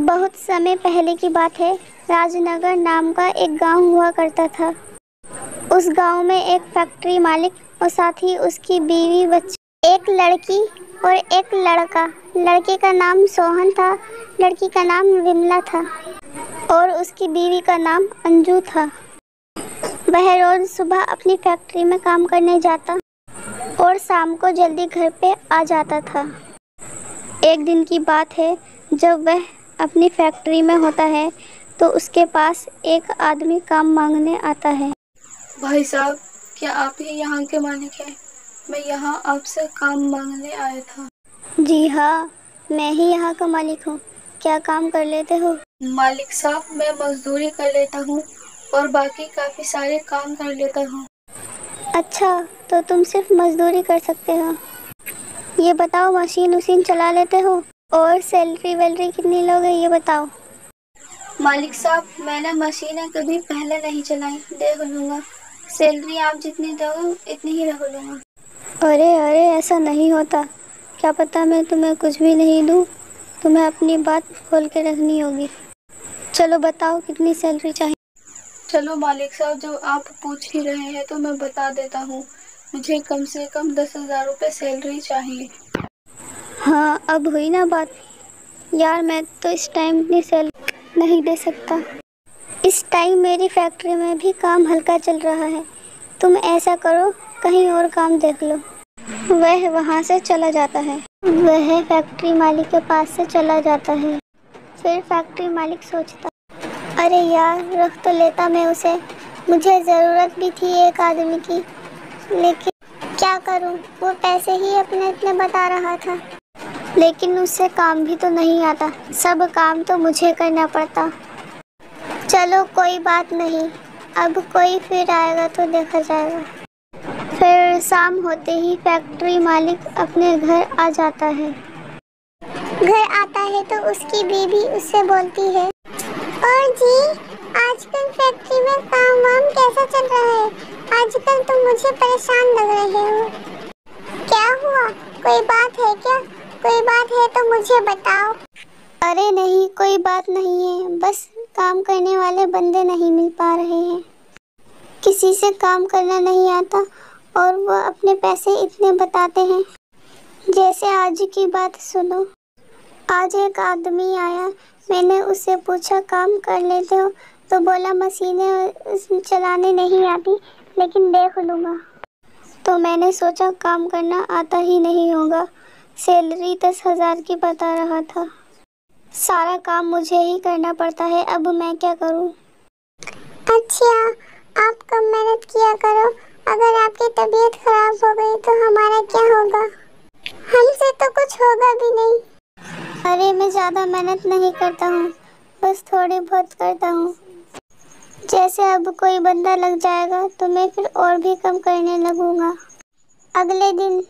बहुत समय पहले की बात है। राजनगर नाम का एक गांव हुआ करता था। उस गांव में एक फैक्ट्री मालिक और साथ ही उसकी बीवी बच्चे, एक लड़की और एक लड़का। लड़के का नाम सोहन था, लड़की का नाम विमला था और उसकी बीवी का नाम अंजू था। वह रोज सुबह अपनी फैक्ट्री में काम करने जाता और शाम को जल्दी घर पे आ जाता था। एक दिन की बात है, जब वह अपनी फैक्ट्री में होता है तो उसके पास एक आदमी काम मांगने आता है। भाई साहब, क्या आप ही यहाँ के मालिक हैं? मैं यहाँ आपसे काम मांगने आया था। जी हाँ, मैं ही यहाँ का मालिक हूँ। क्या काम कर लेते हो? मालिक साहब, मैं मजदूरी कर लेता हूँ और बाकी काफ़ी सारे काम कर लेता हूँ। अच्छा, तो तुम सिर्फ मजदूरी कर सकते हो। ये बताओ, मशीन उशीन चला लेते हो? और सैलरी वैलरी कितनी लोगे ये बताओ। मालिक साहब, मैंने मशीनें कभी पहले नहीं चलाई, देख लूँगा। सैलरी आप जितनी दोगे इतनी ही रख लूँगा। अरे अरे, ऐसा नहीं होता। क्या पता मैं तुम्हें कुछ भी नहीं दूँ। तुम्हें अपनी बात खोल के रखनी होगी। चलो बताओ, कितनी सैलरी चाहिए? चलो मालिक साहब, जब आप पूछ ही रहे हैं तो मैं बता देता हूँ। मुझे कम से कम 10,000 रुपये सैलरी चाहिए। हाँ, अब हुई ना बात। यार, मैं तो इस टाइम इतनी सैलरी नहीं दे सकता। इस टाइम मेरी फैक्ट्री में भी काम हल्का चल रहा है। तुम ऐसा करो, कहीं और काम देख लो। वह वहाँ से चला जाता है। वह फैक्ट्री मालिक के पास से चला जाता है। फिर फैक्ट्री मालिक सोचता, अरे यार, रख तो लेता मैं उसे। मुझे ज़रूरत भी थी एक आदमी की, लेकिन क्या करूं, वो पैसे ही अपने इतने बता रहा था। लेकिन उससे काम भी तो नहीं आता, सब काम तो मुझे करना पड़ता। चलो कोई बात नहीं, अब कोई फिर आएगा तो देखा जाएगा। फिर शाम होते ही फैक्ट्री मालिक अपने घर आ जाता है। घर आता है तो उसकी बीवी उससे बोलती है, और जी, आजकल फैक्ट्री में काम वाम कैसा चल रहा है? आजकल तुम मुझे परेशान लग रहे हो। क्या हुआ? कोई बात है क्या? कोई बात है तो मुझे बताओ। अरे नहीं, कोई बात नहीं है, बस काम करने वाले बंदे नहीं मिल पा रहे हैं। किसी से काम करना नहीं आता और वो अपने पैसे इतने बताते हैं। जैसे आज की बात सुनो। आज एक आदमी आया, मैंने उससे पूछा काम कर लेते हो? तो बोला मशीनें चलाने नहीं आती, लेकिन देख लूँगा। तो मैंने सोचा काम करना आता ही नहीं होगा। सैलरी 10,000 की बता रहा था। सारा काम मुझे ही करना पड़ता है, अब मैं क्या करूँ? अच्छा, आप कम मेहनत किया करो। अगर आपकी तबीयत खराब हो गई तो हमारा क्या होगा? हमसे तो कुछ होगा भी नहीं। अरे मैं ज़्यादा मेहनत नहीं करता हूँ, बस थोड़ी बहुत करता हूँ। जैसे अब कोई बंदा लग जाएगा तो मैं फिर और भी कम करने लगूंगा। अगले दिन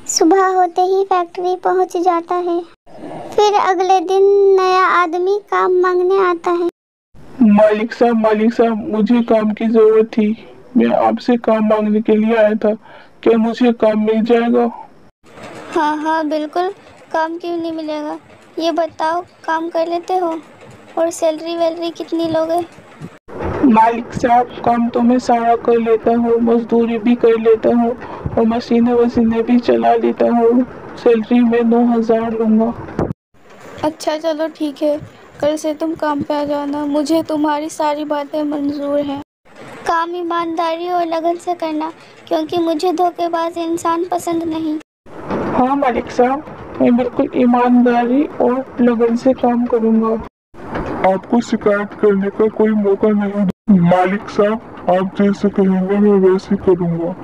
सुबह होते ही फैक्ट्री पहुँच जाता है। फिर अगले दिन नया आदमी काम मांगने आता है। मालिक साहब, मुझे काम की जरूरत थी। मैं आपसे काम मांगने के लिए आया था। क्या मुझे काम मिल जाएगा? हाँ हाँ बिल्कुल, काम क्यों नहीं मिलेगा। ये बताओ, काम कर लेते हो? और सैलरी वैलरी कितनी लोगे? मालिक साहब, काम तो मैं सारा कर लेता हूँ, मजदूरी भी कर लेता हूँ और मशीनें वशीनें भी चला लेता हूँ। सैलरी में 9,000 लूँगा। अच्छा चलो ठीक है, कल से तुम काम पे आ जाना। मुझे तुम्हारी सारी बातें मंजूर हैं। काम ईमानदारी और लगन से करना, क्योंकि मुझे धोखेबाज इंसान पसंद नहीं। हाँ मालिक साहब, मैं बिल्कुल ईमानदारी और लगन से काम करूँगा। आपको शिकायत करने का कोई मौका नहीं। मालिक साहब, आप जैसे कहेंगे मैं वैसे करूँगा।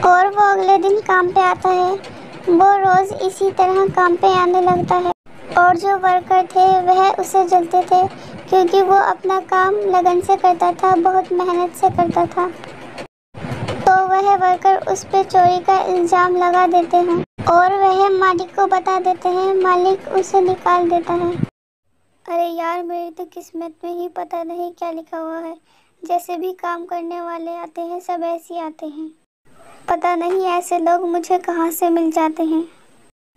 और वो अगले दिन काम पे आता है। वो रोज इसी तरह काम पे आने लगता है और जो वर्कर थे वह उसे जलते थे, क्योंकि वो अपना काम लगन से करता था, बहुत मेहनत से करता था। तो वह वर्कर उस पे चोरी का इल्जाम लगा देते हैं और वह मालिक को बता देते हैं। मालिक उसे निकाल देता है। अरे यार, मेरी तो किस्मत में ही पता नहीं क्या लिखा हुआ है। जैसे भी काम करने वाले आते हैं सब ऐसे ही आते हैं। पता नहीं ऐसे लोग मुझे कहाँ से मिल जाते हैं।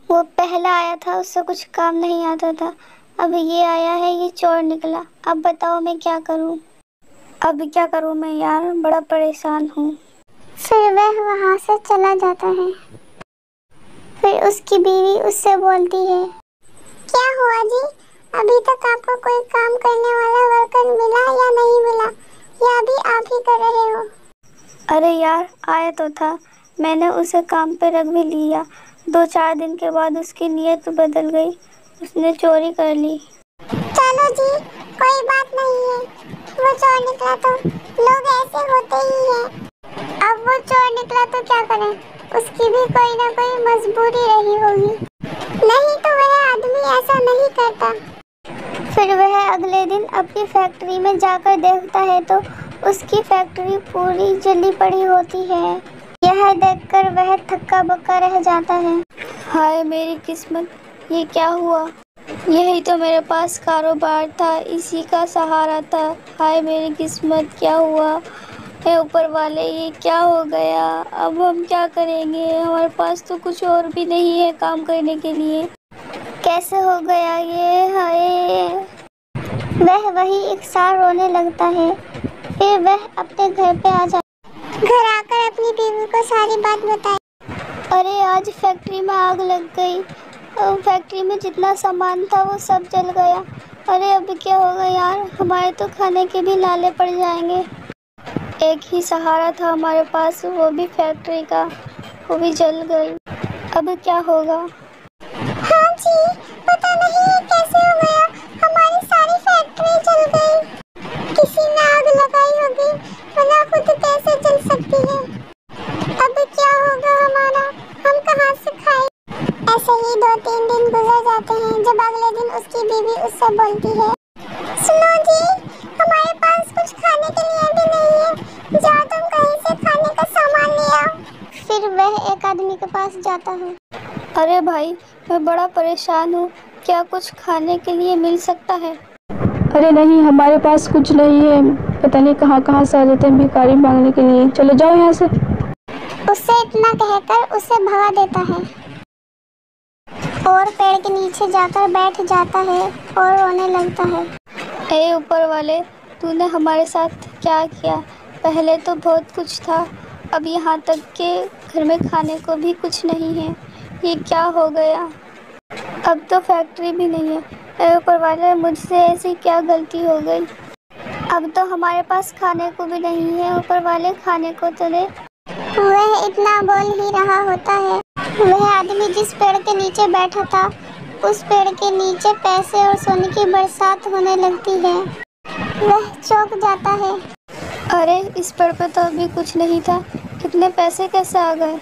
वो पहला आया था, उससे कुछ काम नहीं आता था। अब ये आया है, ये चोर निकला। अब बताओ मैं क्या करूं? अब क्या करूं मैं यार, बड़ा परेशान हूँ। फिर वह वहाँ से चला जाता है। फिर उसकी बीवी उससे बोलती है, क्या हुआ जी, अभी तक आपको कोई काम करने वाला वर्कर मिला या नहीं मिला, या अभी आप ही कर रहे हो? अरे यार, आया तो था, मैंने उसे काम पे रख भी लिया। 2-4 दिन के बाद उसकी नीयत बदल गई, उसने चोरी कर ली। चलो जी, कोई बात नहीं है, वो चोर निकला तो लोग ऐसे होते ही हैं। अब वो चोर निकला तो क्या करें, उसकी भी कोई ना कोई मजबूरी रही होगी, नहीं तो वह आदमी ऐसा नहीं करता। फिर वह अगले दिन अपनी फैक्ट्री में जाकर देखता है तो उसकी फैक्ट्री पूरी जली पड़ी होती है। यह देखकर वह थक्का बक्का रह जाता है। हाय मेरी किस्मत, ये क्या हुआ? यही तो मेरे पास कारोबार था, इसी का सहारा था। हाय मेरी किस्मत, क्या हुआ? हे ऊपर वाले, ये क्या हो गया? अब हम क्या करेंगे? हमारे पास तो कुछ और भी नहीं है काम करने के लिए। कैसे हो गया ये? हाय। वह वही एक साथ रोने लगता है। फिर वह अपने घर पे आ जाता, घर आकर अपनी बीवी को सारी बात बताई। अरे आज फैक्ट्री में आग लग गई, फैक्ट्री में जितना सामान था वो सब जल गया। अरे अब क्या होगा यार, हमारे तो खाने के भी लाले पड़ जाएंगे। एक ही सहारा था हमारे पास, वो भी फैक्ट्री का, वो भी जल गई। अब क्या होगा? हाँ जी, पता नहीं कैसे हो गया, हमारी सारी फैक्ट्री जल गई। किसी ने आग लगाई होगी, वरना खुद कैसे जल सकती है। अब क्या होगा हमारा, हम कहाँ से खाएं? ऐसे ही 2-3 दिन गुजर जाते हैं, जब अगले दिन उसकी बीवी उससे बोलती है, सुनो जी, हमारे पास कुछ खाने के लिए भी नहीं है, जाओ तुम कहीं से खाने का सामान ले आओ। फिर वह एक आदमी के पास जाता है। अरे भाई, मैं बड़ा परेशान हूँ, क्या कुछ खाने के लिए मिल सकता है? अरे नहीं, हमारे पास कुछ नहीं है, पता नहीं कहाँ कहाँ से आ जाते हैं भिखारी मांगने के लिए, चले जाओ यहाँ से। उससे इतना कहकर उसे भगा देता है और पेड़ के नीचे जाकर बैठ जाता है और रोने लगता है। ए ऊपर वाले, तूने हमारे साथ क्या किया? पहले तो बहुत कुछ था, अब यहाँ तक के घर में खाने को भी कुछ नहीं है, ये क्या हो गया? अब तो फैक्ट्री भी नहीं है। ए ऊपर वाले, मुझसे ऐसी क्या गलती हो गई? अब तो हमारे पास खाने को भी नहीं है, ऊपर वाले खाने को तो दे। वह इतना बोल ही रहा होता है, वह आदमी जिस पेड़ के नीचे बैठा था, उस पेड़ के नीचे पैसे और सोने की बरसात होने लगती है। वह चौंक जाता है। अरे इस पेड़ पे तो अभी कुछ नहीं था, इतने पैसे कैसे आ गए?